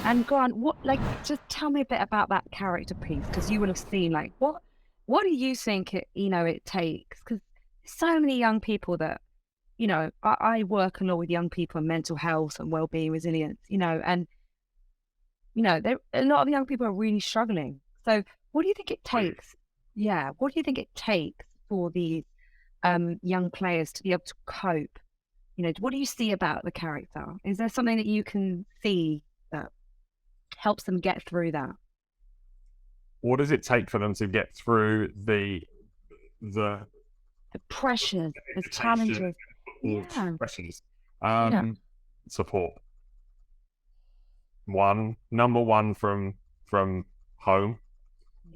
And Grant, just tell me a bit about that character piece, because you will have seen, what do you think it takes? Because so many young people that, I work a lot with young people in mental health and well-being resilience, and, a lot of young people are really struggling. So what do you think it takes? Yeah. What do you think it takes for these young players to be able to cope? What do you see about the character? Is there something that you can see that helps them get through that? What does it take for them to get through the Pressures, the expectation challenges. Yeah. pressures? Yeah. Support. Number one from home,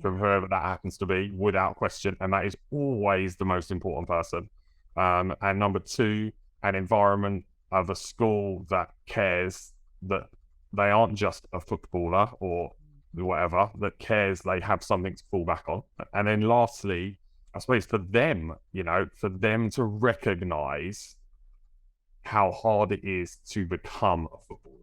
from whoever that happens to be, without question, and that is always the most important person. And number two, an environment of a school that cares, that they aren't just a footballer or whatever, that cares they have something to fall back on. And then lastly, I suppose for them, for them to recognize how hard it is to become a footballer.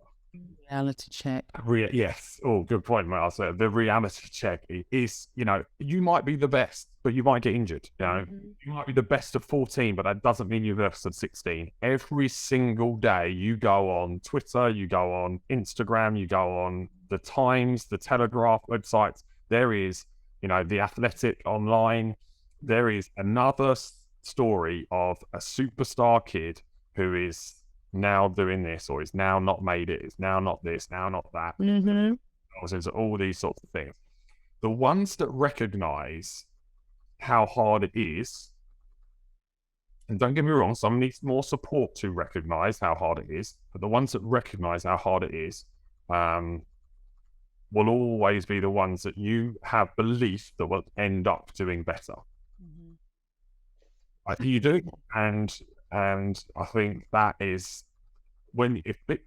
Reality check. Yes. Oh, good point, mate. I'll say the reality check is, you might be the best, but you might get injured. You might be the best of 14, but that doesn't mean you're the best of 16. Every single day you go on Twitter, you go on Instagram, you go on the Times, the Telegraph websites. There is, the Athletic online. There is another story of a superstar kid who is now doing this, or is now not made it, is now not this, now not that. So all these sorts of things. The ones that recognize how hard it is, and don't get me wrong, some need more support to recognize how hard it is, but the ones that recognize how hard it is will always be the ones that you have belief that will end up doing better. You do, and I think that is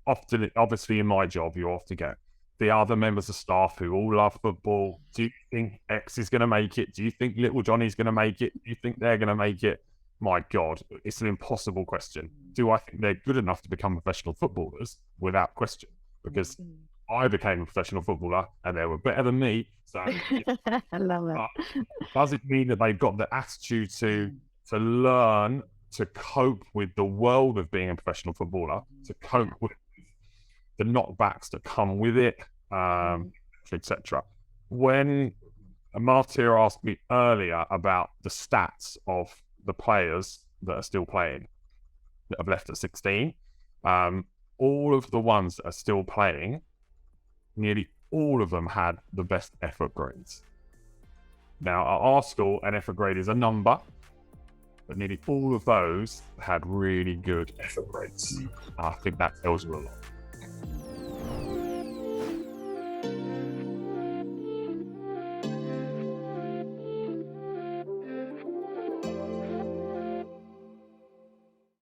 often, obviously in my job, you often get the other members of staff who all love football. Do you think X is going to make it? Do you think little Johnny's going to make it? Do you think they're going to make it? My God, it's an impossible question. Do I think they're good enough to become professional footballers? Without question, because I became a professional footballer and they were better than me. So I love it. Does it mean that they've got the attitude to learn to cope with the world of being a professional footballer, to cope with the knockbacks that come with it, etc. When Martyr asked me earlier about the stats of the players that are still playing, that have left at 16, all of the ones that are still playing, nearly all of them had the best effort grades. Now, at our school, an effort grade is a number, but nearly all of those had really good effort grades. I think that tells you a lot.